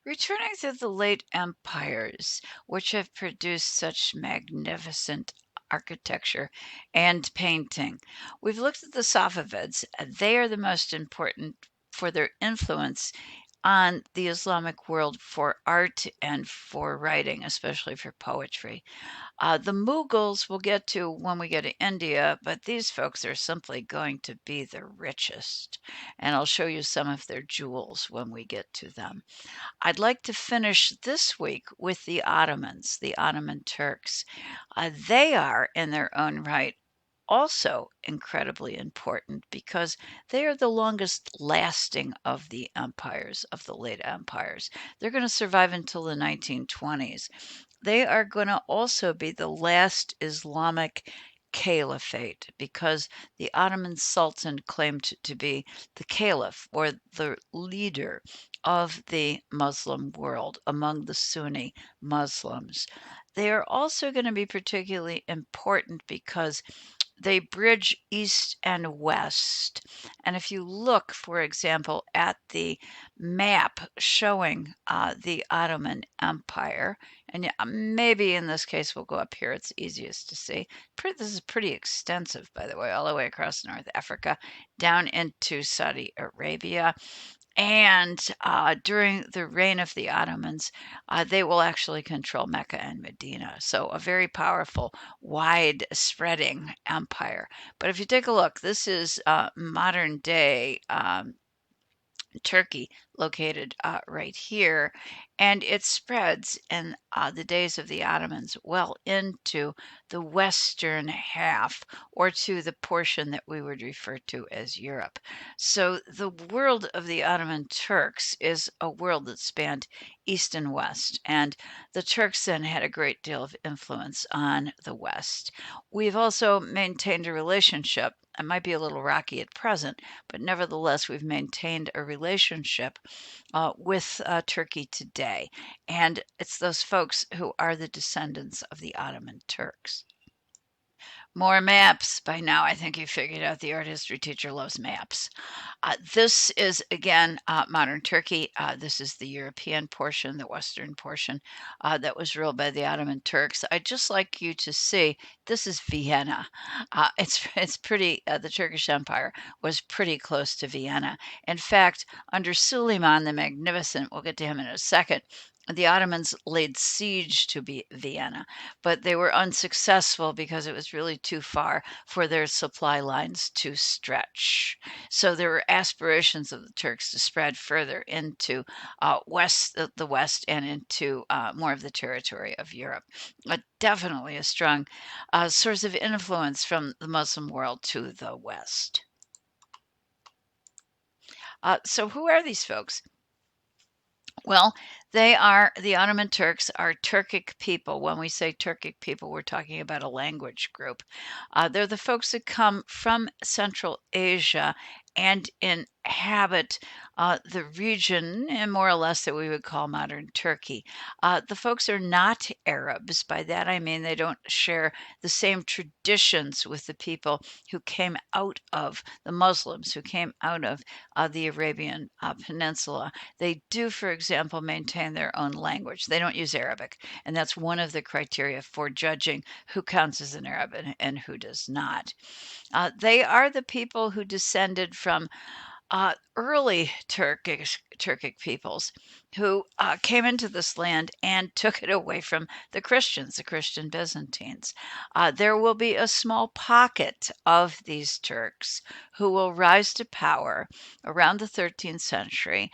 Returning to the late empires, which have produced such magnificent architecture and painting, we've looked at the Safavids. They are the most important for their influence on the Islamic world for art and for writing, especially for poetry. The Mughals we'll get to when we get to India, but these folks are simply going to be the richest. And I'll show you some of their jewels when we get to them. I'd like to finish this week with the Ottomans, the Ottoman Turks. They are, in their own right, also incredibly important because they are the longest lasting of the empires, of the late empires. They're going to survive until the 1920s. They are going to also be the last Islamic caliphate because the Ottoman Sultan claimed to be the caliph or the leader of the Muslim world among the Sunni Muslims. They are also going to be particularly important because they bridge east and west. And if you look, for example, at the map showing the Ottoman Empire, and maybe in this case we'll go up here, it's easiest to see. This is pretty extensive, by the way, all the way across North Africa, down into Saudi Arabia. And during the reign of the Ottomans, they will actually control Mecca and Medina. So, a very powerful, wide spreading empire. But if you take a look, this is modern day Turkey, located right here, and it spreads in the days of the Ottomans well into the western half, or to the portion that we would refer to as Europe. So the world of the Ottoman Turks is a world that spanned east and west, and the Turks then had a great deal of influence on the west. We've also maintained a relationship. It might be a little rocky at present, but nevertheless, we've maintained a relationship with Turkey today. And it's those folks who are the descendants of the Ottoman Turks. More maps. By now, I think you figured out the art history teacher loves maps. This is, again, modern Turkey. This is the European portion, the western portion that was ruled by the Ottoman Turks. I'd just like you to see this is Vienna. It's pretty, the Turkish Empire was pretty close to Vienna. In fact, under Suleiman the Magnificent, we'll get to him in a second, the Ottomans laid siege to Vienna, but they were unsuccessful because it was really too far for their supply lines to stretch. So there were aspirations of the Turks to spread further into the west and into more of the territory of Europe. But definitely a strong source of influence from the Muslim world to the west. So who are these folks? Well, the Ottoman Turks are Turkic people. When we say Turkic people, we're talking about a language group. They're the folks that come from Central Asia and inhabit the region, and more or less that we would call modern Turkey. The folks are not Arabs. By that I mean they don't share the same traditions with the people who came out of the Muslims, who came out of the Arabian Peninsula. They do, for example, maintain their own language. They don't use Arabic, and that's one of the criteria for judging who counts as an Arab and who does not. They are the people who descended from early Turkic peoples who came into this land and took it away from the Christians, the Christian Byzantines. There will be a small pocket of these Turks who will rise to power around the 13th century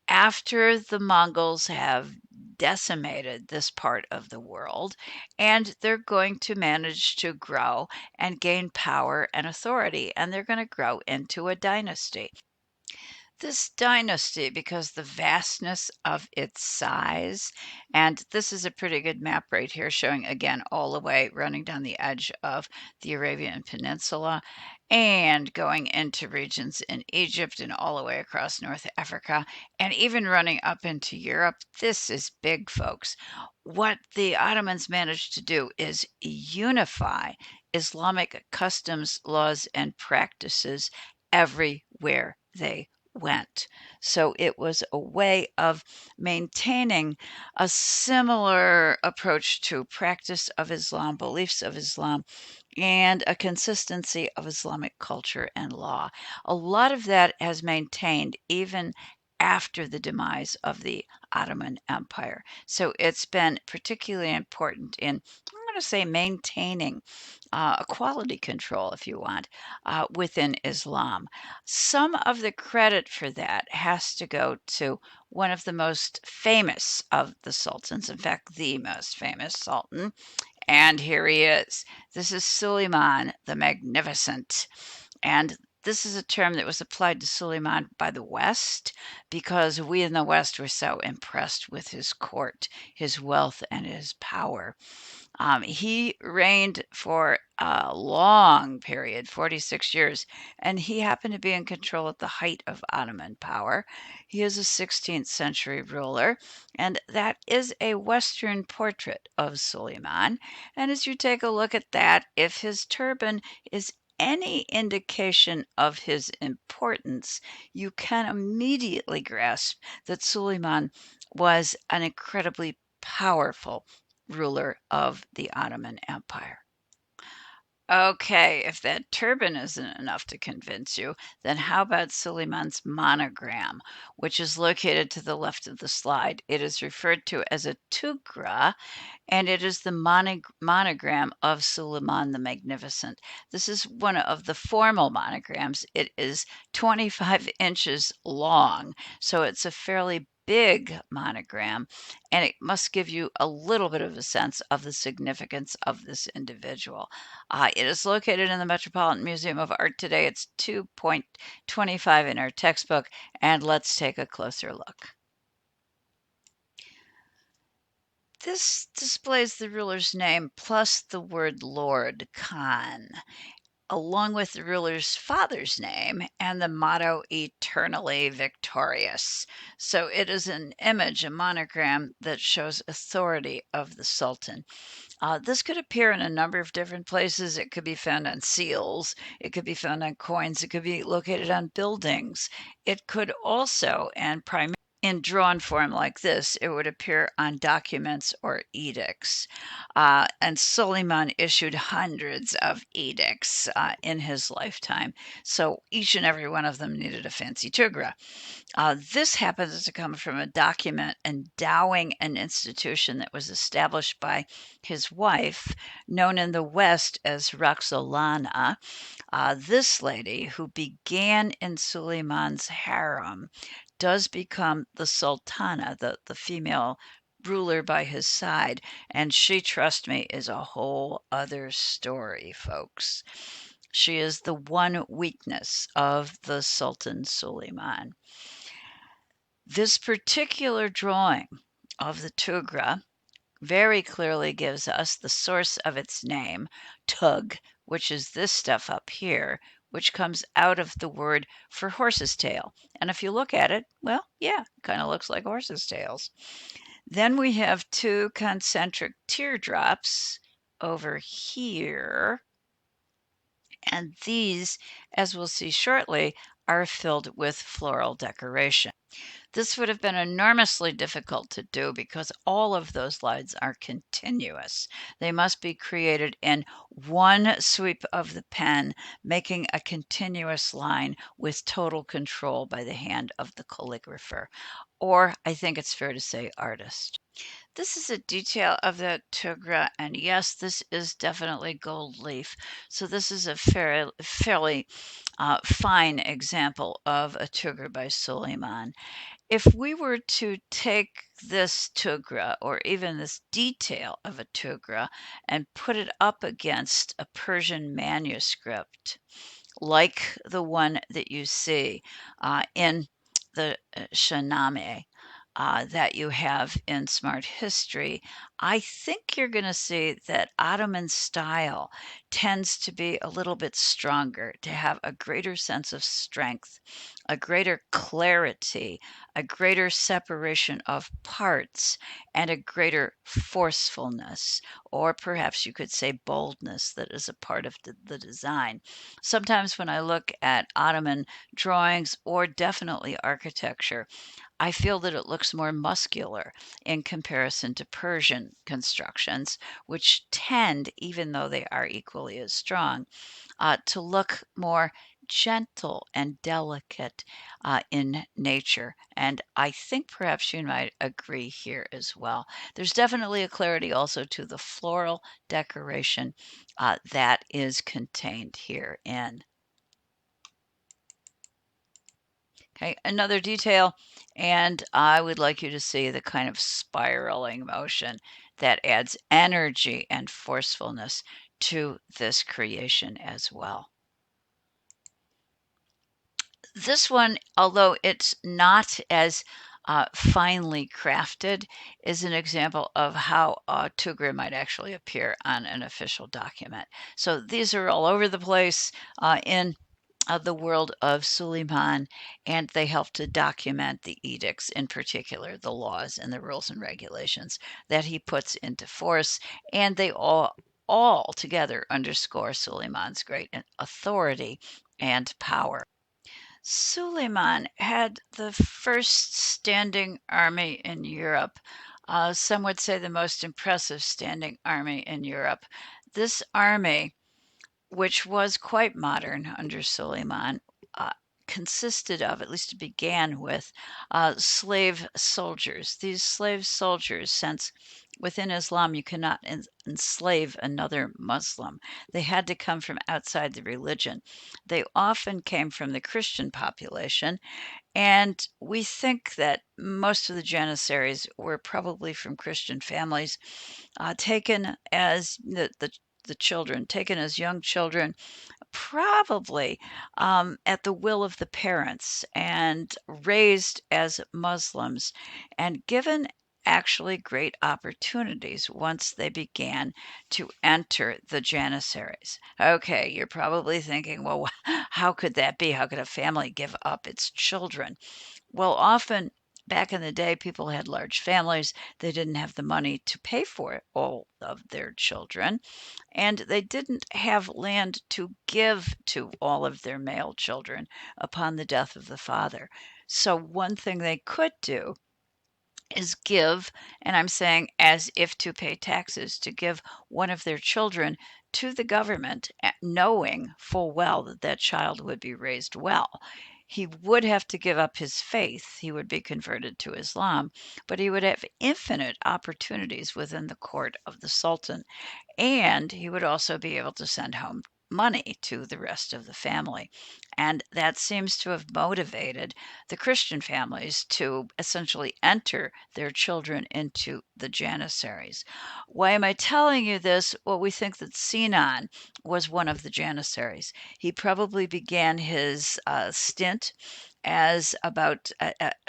after the Mongols have decimated this part of the world, and they're going to manage to grow and gain power and authority, and they're going to grow into a dynasty. This dynasty, because the vastness of its size, and this is a pretty good map right here showing again all the way running down the edge of the Arabian Peninsula and going into regions in Egypt and all the way across North Africa and even running up into Europe. This is big, folks. What the Ottomans managed to do is unify Islamic customs, laws, and practices everywhere they went. So it was a way of maintaining a similar approach to practice of Islam, beliefs of Islam, and a consistency of Islamic culture and law. A lot of that has maintained even after the demise of the Ottoman Empire. So it's been particularly important in, I'm going to say, maintaining quality control, if you want, within Islam. Some of the credit for that has to go to one of the most famous of the sultans, in fact, the most famous sultan, and here he is. This is Suleiman the Magnificent. And this is a term that was applied to Suleiman by the West because we in the West were so impressed with his court, his wealth, and his power. He reigned for a long period, 46 years, and he happened to be in control at the height of Ottoman power. He is a 16th century ruler, and that is a Western portrait of Suleiman. And as you take a look at that, if his turban is any indication of his importance, you can immediately grasp that Suleiman was an incredibly powerful ruler of the Ottoman Empire. Okay, if that turban isn't enough to convince you, then how about Suleiman's monogram, which is located to the left of the slide? It is referred to as a tugra, and it is the monogram of Suleiman the Magnificent. This is one of the formal monograms. It is 25 inches long, so it's a fairly big monogram, and it must give you a little bit of a sense of the significance of this individual. It is located in the Metropolitan Museum of Art today. It's 2.25 in our textbook, and let's take a closer look. This displays the ruler's name plus the word Lord, Khan, along with the ruler's father's name and the motto eternally victorious. So it is an image, a monogram that shows authority of the Sultan. This could appear in a number of different places. It could be found on seals, it could be found on coins, it could be located on buildings. It could also, and primarily in drawn form like this, it would appear on documents or edicts. And Suleiman issued hundreds of edicts in his lifetime. So each and every one of them needed a fancy tugra. This happens to come from a document endowing an institution that was established by his wife, known in the West as Roxolana. This lady, who began in Suleiman's harem, does become the sultana, the female ruler by his side. And she, trust me, is a whole other story, folks. She is the one weakness of the Sultan Suleiman. This particular drawing of the Tugra very clearly gives us the source of its name, tug, which is this stuff up here, which comes out of the word for horse's tail. And if you look at it, well, yeah, it kind of looks like horse's tails. Then we have two concentric teardrops over here. And these, as we'll see shortly, are filled with floral decoration. This would have been enormously difficult to do because all of those lines are continuous. They must be created in one sweep of the pen, making a continuous line with total control by the hand of the calligrapher, or I think it's fair to say artist. This is a detail of the tugra, and yes, this is definitely gold leaf. So this is a fairly fine example of a tugra by Suleiman. If we were to take this tugra or even this detail of a tugra and put it up against a Persian manuscript, like the one that you see in the Shahnameh that you have in Smart History, I think you're going to see that Ottoman style tends to be a little bit stronger, to have a greater sense of strength, a greater clarity, a greater separation of parts, and a greater forcefulness, or perhaps you could say boldness, that is a part of the design. Sometimes when I look at Ottoman drawings or definitely architecture, I feel that it looks more muscular in comparison to Persian constructions, which tend, even though they are equally as strong, to look more gentle and delicate in nature. And I think perhaps you might agree here as well. There's definitely a clarity also to the floral decoration that is contained here in. Okay, another detail, and I would like you to see the kind of spiraling motion that adds energy and forcefulness to this creation as well. This one, although it's not as finely crafted, is an example of how Tugra might actually appear on an official document. So these are all over the place in the world of Suleiman, and they help to document the edicts, in particular, the laws and the rules and regulations that he puts into force, and they all together underscore Suleiman's great authority and power. Suleiman had the first standing army in Europe. Some would say the most impressive standing army in Europe. This army, which was quite modern under Suleiman, consisted of, at least it began with, slave soldiers. These slave soldiers, since within Islam you cannot enslave another Muslim, they had to come from outside the religion. They often came from the Christian population, and we think that most of the Janissaries were probably from Christian families, taken as the children, taken as young children, probably at the will of the parents, and raised as Muslims, and given actually great opportunities once they began to enter the Janissaries. Okay, you're probably thinking, well, how could that be? How could a family give up its children? Well, often back in the day, people had large families. They didn't have the money to pay for all of their children, and they didn't have land to give to all of their male children upon the death of the father. So, one thing they could do is give, and I'm saying as if to pay taxes, to give one of their children to the government, knowing full well that that child would be raised well. He would have to give up his faith. He would be converted to Islam, but he would have infinite opportunities within the court of the Sultan, and he would also be able to send home money to the rest of the family. And that seems to have motivated the Christian families to essentially enter their children into the Janissaries. Why am I telling you this? Well, we think that Sinan was one of the Janissaries. He probably began his stint as about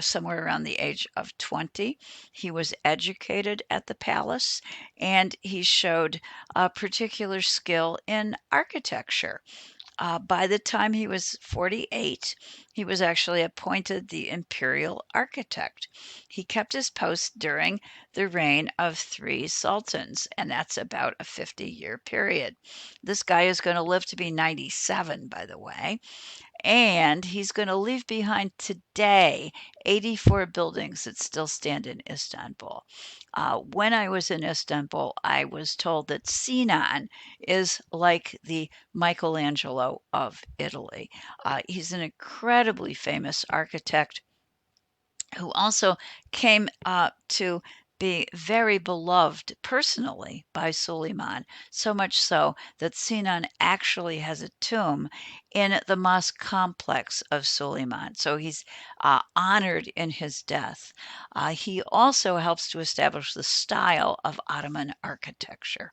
somewhere around the age of 20. He was educated at the palace, and he showed a particular skill in architecture. By the time he was 48, he was actually appointed the imperial architect. He kept his post during the reign of three sultans, and that's about a 50-year period. This guy is going to live to be 97, by the way, and he's going to leave behind today 84 buildings that still stand in Istanbul. When I was in Istanbul, I was told that Sinan is like the Michelangelo of Italy. He's an incredibly famous architect who also came to be very beloved personally by Suleiman, so much so that Sinan actually has a tomb in the mosque complex of Suleiman. So he's honored in his death. He also helps to establish the style of Ottoman architecture.